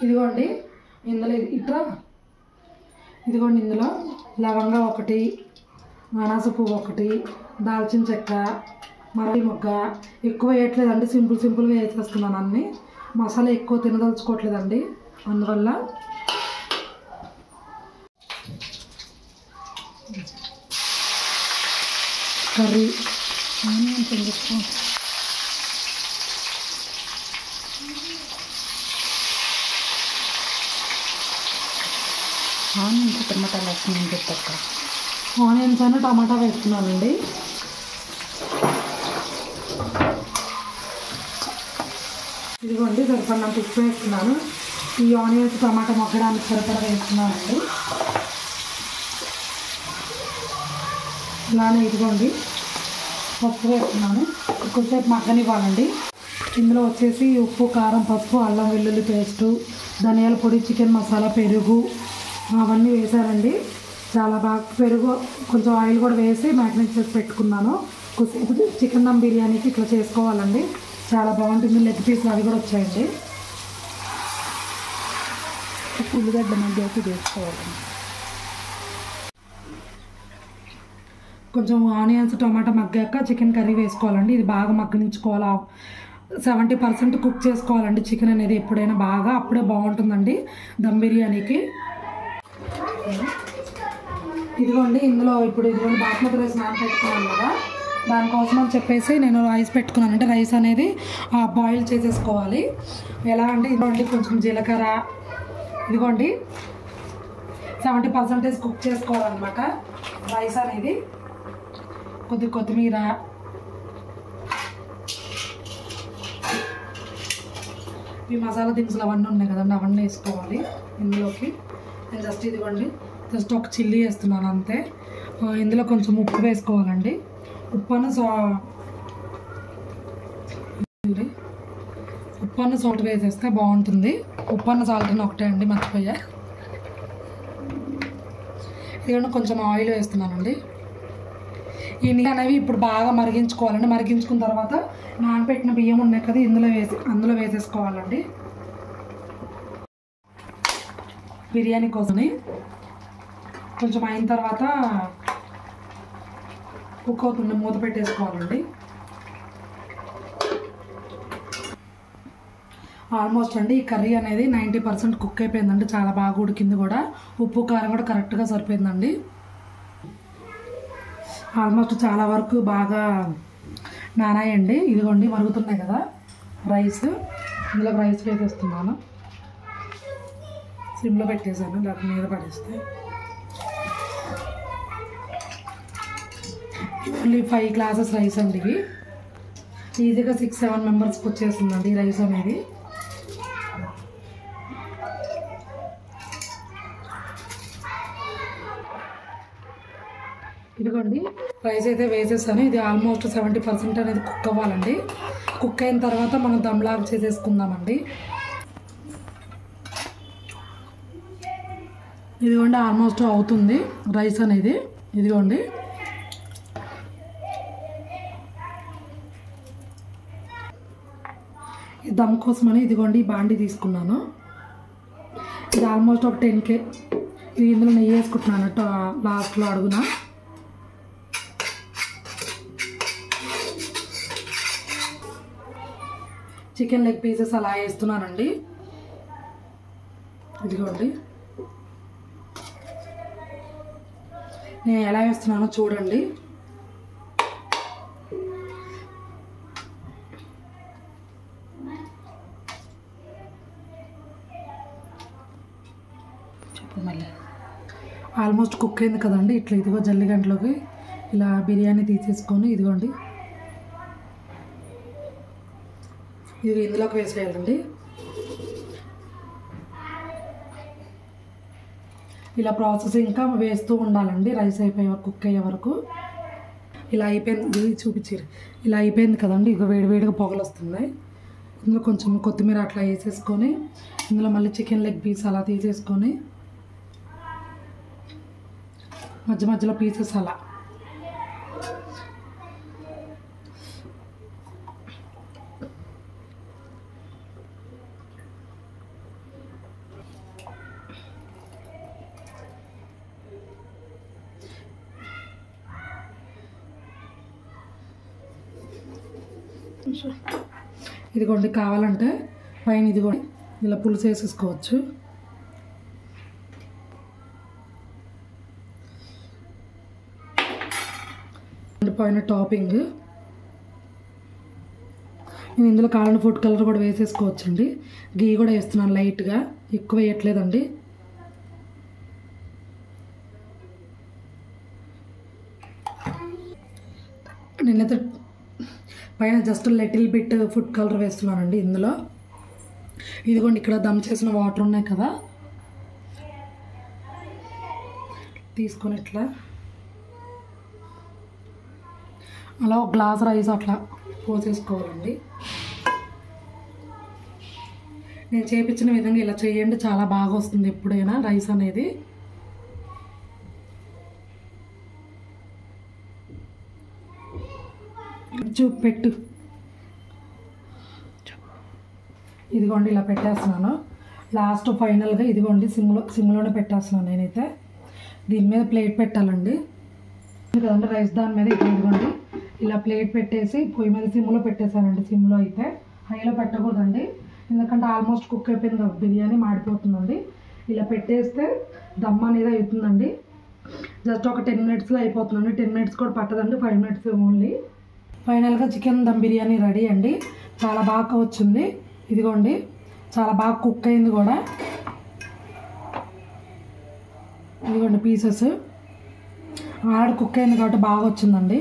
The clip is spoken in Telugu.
ఇదిగోండి ఇందులో ఇదిగోండి ఇందులో లవంగా ఒకటి, అనాస పువ్వు ఒకటి, దాల్చిన చెక్క, మరడి మొగ్గ ఎక్కువ వేయట్లేదండి, సింపుల్గా వేసేస్తున్నాను అన్నీ. మసాలా ఎక్కువ తినదలుచుకోవట్లేదండి, అందువల్ల కర్రీ ఆనియన్స్ టమాటాలు వేస్తున్నాను చెప్పక్క. ఆనియన్స్ అని టమాటా వేస్తున్నానండి. ఇదిగోండి సరిపడినంత ఉప్పు వేస్తున్నాను. ఈ ఆనియన్స్ టమాటా మగ్గడానికి సరిపడా వేస్తున్నానండి. ఇలానే ఇదిగోండి పసుపు వేస్తున్నాను, కొద్దిసేపు మగ్గనివ్వాలండి. ఇందులో వచ్చేసి ఉప్పు, కారం, పసుపు, అల్లం వెల్లుల్లి పేస్టు, ధనియాల పొడి, చికెన్ మసాలా, పెరుగు అవన్నీ వేసానండి. చాలా బాగా పెరుగు కొంచెం ఆయిల్ కూడా వేసి మ్యారినేట్ చేసి పెట్టుకున్నాను. కొద్దిసేపు చికెన్ దమ్ బిర్యానీకి ఇట్లా చేసుకోవాలండి, చాలా బాగుంటుంది. లెగ్ పీస్లు అవి కూడా వచ్చాయండి. ఉల్లిగడ్డ మధ్య చేసుకోవాలి. కొంచెం ఆనియన్స్ టమాటా మగ్గాక చికెన్ కర్రీ వేసుకోవాలండి. ఇది బాగా మగ్గనించుకోవాలి, 70% కుక్ చేసుకోవాలండి చికెన్ అనేది ఎప్పుడైనా బాగా, అప్పుడే బాగుంటుందండి దమ్ బిర్యానీకి. ఇదిగోండి ఇందులో ఇప్పుడు ఇదిగోండి బాస్మతి రైస్ నానబెట్టుకున్నాను కదా, దానికోసం అని చెప్పేసి నేను రైస్ పెట్టుకున్నాను. అంటే రైస్ అనేది బాయిల్ చేసేసుకోవాలి. ఎలా అంటే ఇదిగోండి కొంచెం జీలకర్ర, ఇదిగోండి 70% కుక్ చేసుకోవాలన్నమాట రైస్ అనేది. కొత్తిమీర, ఈ మసాలా దినుసులు అవన్నీ ఉన్నాయి కదండి, అవన్నీ వేసుకోవాలి ఇందులోకి. నేను ఇదిగోండి జస్ట్ ఒక చిల్లీ వేస్తున్నాను అంతే. ఇందులో కొంచెం ఉప్పు వేసుకోవాలండి. ఉప్పు సాల్ట్ వేసేస్తే బాగుంటుంది. ఉప్పు సాల్ట్ ఒకటే అండి, మర్చిపోయా. ఇదిగోండి కొంచెం ఆయిల్ వేస్తున్నానండి. ఈ నీళ్ళు అనేవి ఇప్పుడు బాగా మరిగించుకోవాలండి. మరిగించుకున్న తర్వాత నానబెట్టిన బియ్యం ఉన్నాయి కదా అందులో వేసేసుకోవాలండి. బిర్యానీ కోసమని కొంచెం అయిన తర్వాత కుక్ అవుతుంది, మూత పెట్టేసుకోవాలండి. ఆల్మోస్ట్ అండి ఈ కర్రీ అనేది 90% కుక్ అయిపోయిందండి, చాలా బాగా ఉడికింది కూడా. ఉప్పు కారం కూడా కరెక్ట్గా సరిపోయిందండి. ఆల్మోస్ట్ చాలా వరకు బాగా నానాయండి. ఇదిగోండి మరుగుతున్నాయి కదా రైస్, ఇందులో రైస్ వేసేస్తున్నాను. సిమ్లో పెట్టేసాను, లేకపోతే మీద పడేస్తే. ఓన్లీ 5 గ్లాసెస్ రైస్ అండి ఇవి. ఈజీగా 6-7 మెంబర్స్కి వచ్చేస్తుందండి ఈ రైస్ అనేది. ఇదిగోండి రైస్ అయితే వేసేసాను. ఇది ఆల్మోస్ట్ 70% అనేది కుక్ అవ్వాలండి. కుక్ అయిన తర్వాత మనం దమ్లాగా చేసేసుకుందామండి. ఇదిగోండి ఆల్మోస్ట్ అవుతుంది రైస్ అనేది. ఇదిగోండి ఈ దమ్ కోసమని ఇదిగోండి ఈ బాండి తీసుకున్నాను. ఇది ఆల్మోస్ట్ ఒక 10K. ఇది ఇందులో నెయ్యి వేసుకుంటున్నాను లాస్ట్లో అడుగున. చికెన్ లెగ్ పీసెస్ అలా వేస్తున్నానండి. ఇదిగోండి నేను ఎలా వేస్తున్నానో చూడండి. మళ్ళీ ఆల్మోస్ట్ కుక్ అయింది కదండి. ఇట్లా ఇదిగో జల్లిగంటలోకి ఇలా బిర్యానీ తీసేసుకొని ఇదిగోండి ఇది ఇందులోకి వేసేయాలండి. ఇలా ప్రాసెస్ ఇంకా వేస్తూ ఉండాలండి రైస్ అయిపోయే వరకు, కుక్ అయ్యే వరకు. ఇలా అయిపోయింది, చూపించారు. ఇలా అయిపోయింది కదండి. ఇక వేడివేడిగా పొగలు వస్తున్నాయి. ఇందులో కొంచెం కొత్తిమీర అట్లా వేసేసుకొని ఇందులో మళ్ళీ చికెన్ లెగ్ పీస్ అలా తీసేసుకొని మధ్య మధ్యలో పీసెస్ అలా ఇదిగోండి కావాలంటే పైన ఇదిగోండి ఇలా పులుసు వేసేసుకోవచ్చు. పైన టాపింగ్ నేను ఇందులో కావాలని ఫుడ్ కలర్ కూడా వేసేసుకోవచ్చండి. గీ కూడా వేస్తున్నాను లైట్గా, ఎక్కువ వేయట్లేదండి. నేనైతే పైన just little bit food colour వేస్తున్నానండి ఇందులో. ఇదిగోండి ఇక్కడ దమ్ చేసిన వాటర్ ఉన్నాయి కదా, తీసుకొని ఇట్లా అలా ఒక గ్లాస్ రైస్ అట్లా పోసేసుకోవాలండి. నేను చేపించిన విధంగా ఇలా చేయండి, చాలా బాగా వస్తుంది ఎప్పుడైనా రైస్ అనేది. పెట్టు. ఇదిగోండి ఇలా పెట్టేస్తున్నాను. లాస్ట్ ఫైనల్గా ఇదిగోండి సిమ్లోనే పెట్టేస్తున్నాను నేనైతే. దీని మీద ప్లేట్ పెట్టాలండి కదండి, రైస్ దాని మీద ఇదిగోండి ఇలా ప్లేట్ పెట్టేసి పొయ్యి మీద సిమ్లో పెట్టేశానండి. సిమ్లో అయితే హైలో పెట్టకూడదండి, ఎందుకంటే ఆల్మోస్ట్ కుక్ అయిపోయింది కదా బిర్యానీ, మాడిపోతుందండి. ఇలా పెట్టేస్తే దమ్ అనేది అవుతుందండి. జస్ట్ ఒక 10 minutesలో అయిపోతుందండి. 10 minutes కూడా పట్టదండి, 5 minutes ఓన్లీ. ఫైనల్గా చికెన్ దమ్ బిర్యానీ రెడీ అండి. చాలా బాగా వచ్చింది. ఇదిగోండి చాలా బాగా కుక్ అయింది కూడా. ఇదిగోండి పీసెస్ ఆడ కుక్ అయింది కాబట్టి బాగా వచ్చిందండి.